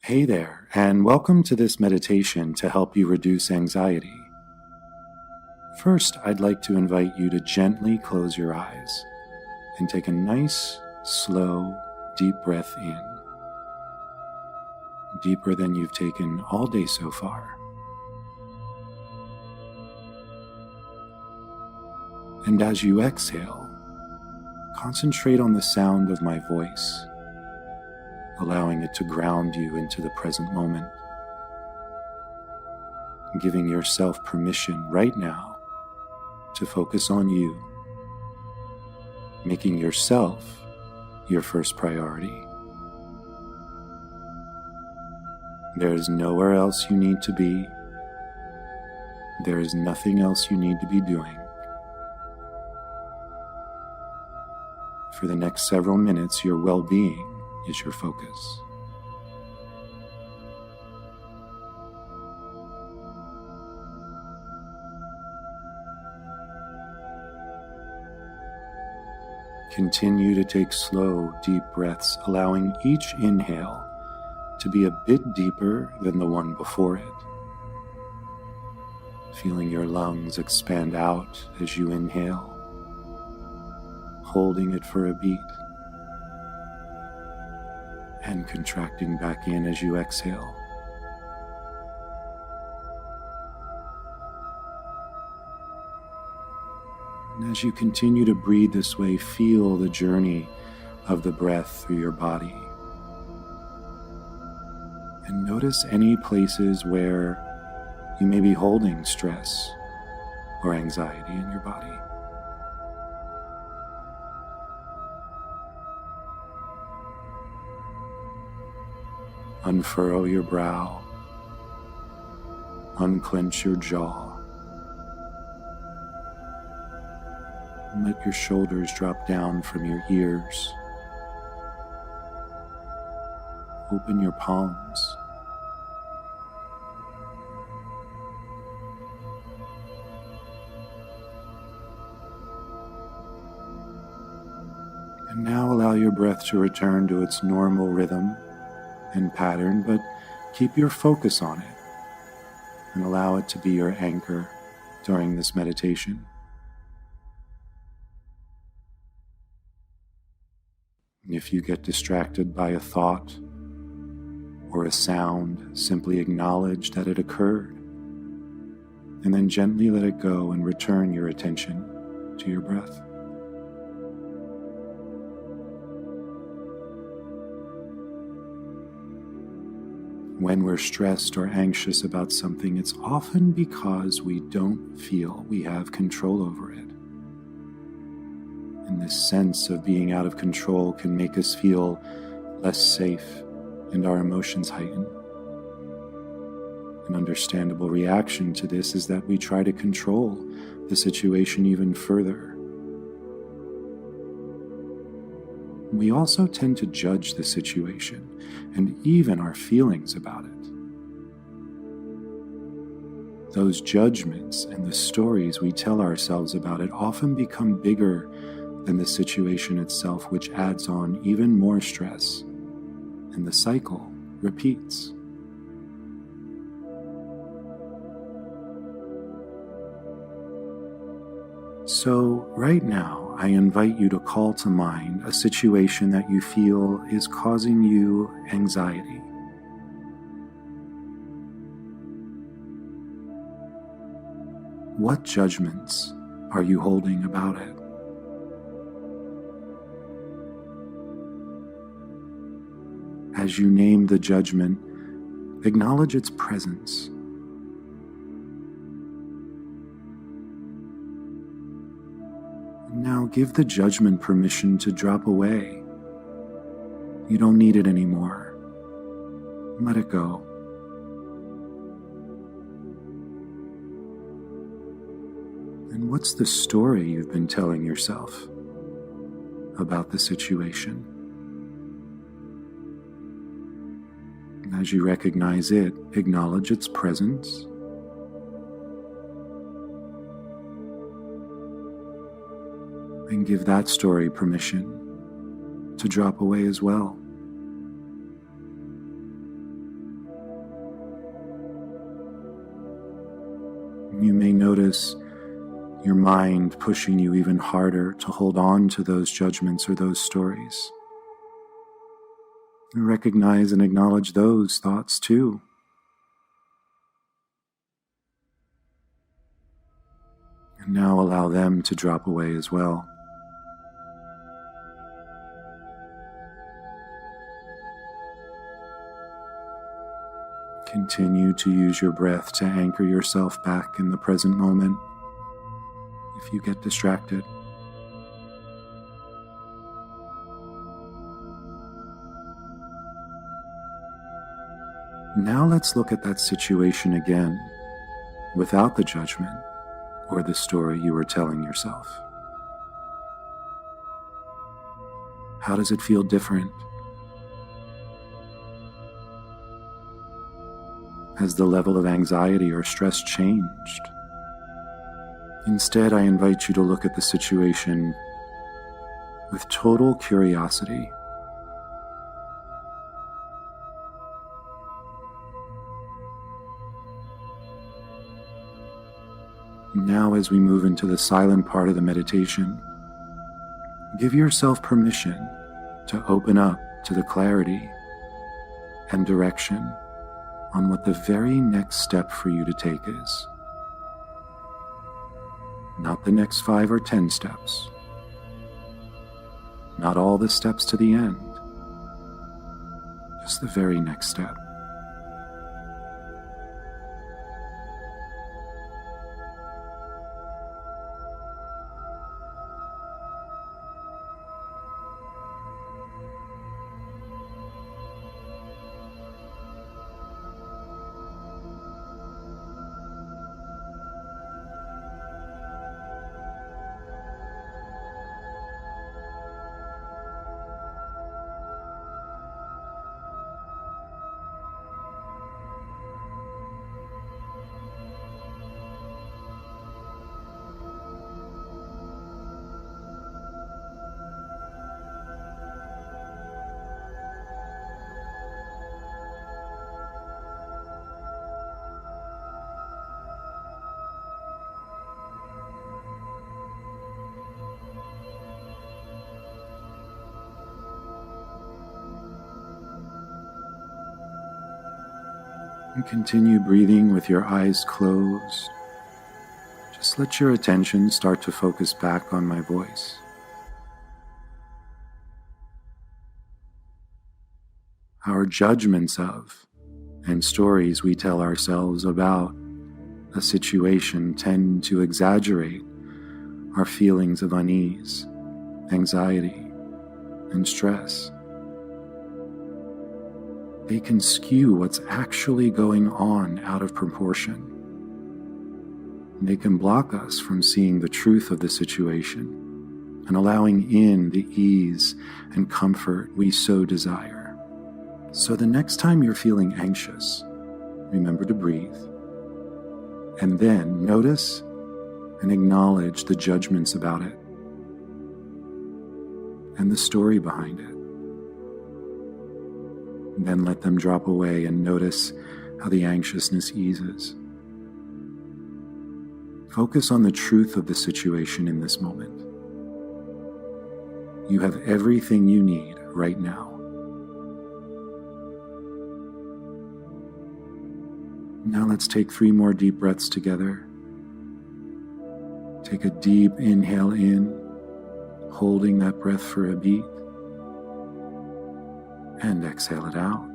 Hey there, and welcome to this meditation to help you reduce anxiety. First, I'd like to invite you to gently close your eyes and take a nice, slow, deep breath in, deeper than you've taken all day so far. And as you exhale, concentrate on the sound of my voice, allowing it to ground you into the present moment, giving yourself permission right now to focus on you, making yourself your first priority. There is nowhere else you need to be. There is nothing else you need to be doing. For the next several minutes, your well-being is your focus. Continue to take slow, deep breaths, allowing each inhale to be a bit deeper than the one before it. Feeling your lungs expand out as you inhale, holding it for a beat, and contracting back in as you exhale. And as you continue to breathe this way, feel the journey of the breath through your body. And notice any places where you may be holding stress or anxiety in your body. Unfurrow your brow, unclench your jaw, and let your shoulders drop down from your ears. Open your palms. And now allow your breath to return to its normal rhythm and pattern, but keep your focus on it and allow it to be your anchor during this meditation. If you get distracted by a thought or a sound, simply acknowledge that it occurred and then gently let it go and return your attention to your breath. When we're stressed or anxious about something, it's often because we don't feel we have control over it. And this sense of being out of control can make us feel less safe and our emotions heighten. An understandable reaction to this is that we try to control the situation even further. We also tend to judge the situation and even our feelings about it. Those judgments and the stories we tell ourselves about it often become bigger than the situation itself, which adds on even more stress, and the cycle repeats. So, right now, I invite you to call to mind a situation that you feel is causing you anxiety. What judgments are you holding about it? As you name the judgment, acknowledge its presence. Now give the judgment permission to drop away. You don't need it anymore. Let it go. And what's the story you've been telling yourself about the situation? As you recognize it, acknowledge its presence. And give that story permission to drop away as well. You may notice your mind pushing you even harder to hold on to those judgments or those stories. Recognize and acknowledge those thoughts too. And now allow them to drop away as well. Continue to use your breath to anchor yourself back in the present moment if you get distracted. Now let's look at that situation again, without the judgment or the story you were telling yourself. How does it feel different? Has the level of anxiety or stress changed? Instead, I invite you to look at the situation with total curiosity. Now, as we move into the silent part of the meditation, give yourself permission to open up to the clarity and direction on what the very next step for you to take is. Not the next 5 or 10 steps. Not all the steps to the end. Just the very next step. And continue breathing with your eyes closed. Just let your attention start to focus back on my voice. Our judgments of and stories we tell ourselves about a situation tend to exaggerate our feelings of unease, anxiety, and stress. They can skew what's actually going on out of proportion. They can block us from seeing the truth of the situation and allowing in the ease and comfort we so desire. So the next time you're feeling anxious, remember to breathe, and then notice and acknowledge the judgments about it and the story behind it. Then let them drop away and notice how the anxiousness eases. Focus on the truth of the situation in this moment. You have everything you need right now. Now let's take 3 more deep breaths together. Take a deep inhale in, holding that breath for a beat. And exhale it out.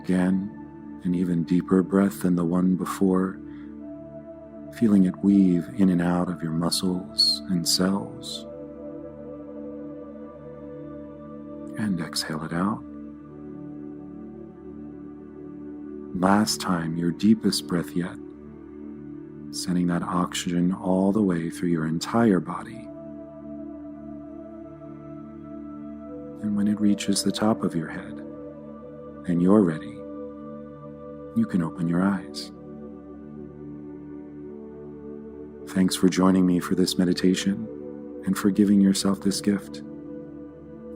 Again, an even deeper breath than the one before, feeling it weave in and out of your muscles and cells. And exhale it out. Last time, your deepest breath yet, sending that oxygen all the way through your entire body. And when it reaches the top of your head and you're ready, you can open your eyes. Thanks for joining me for this meditation and for giving yourself this gift.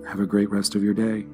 Have a great rest of your day.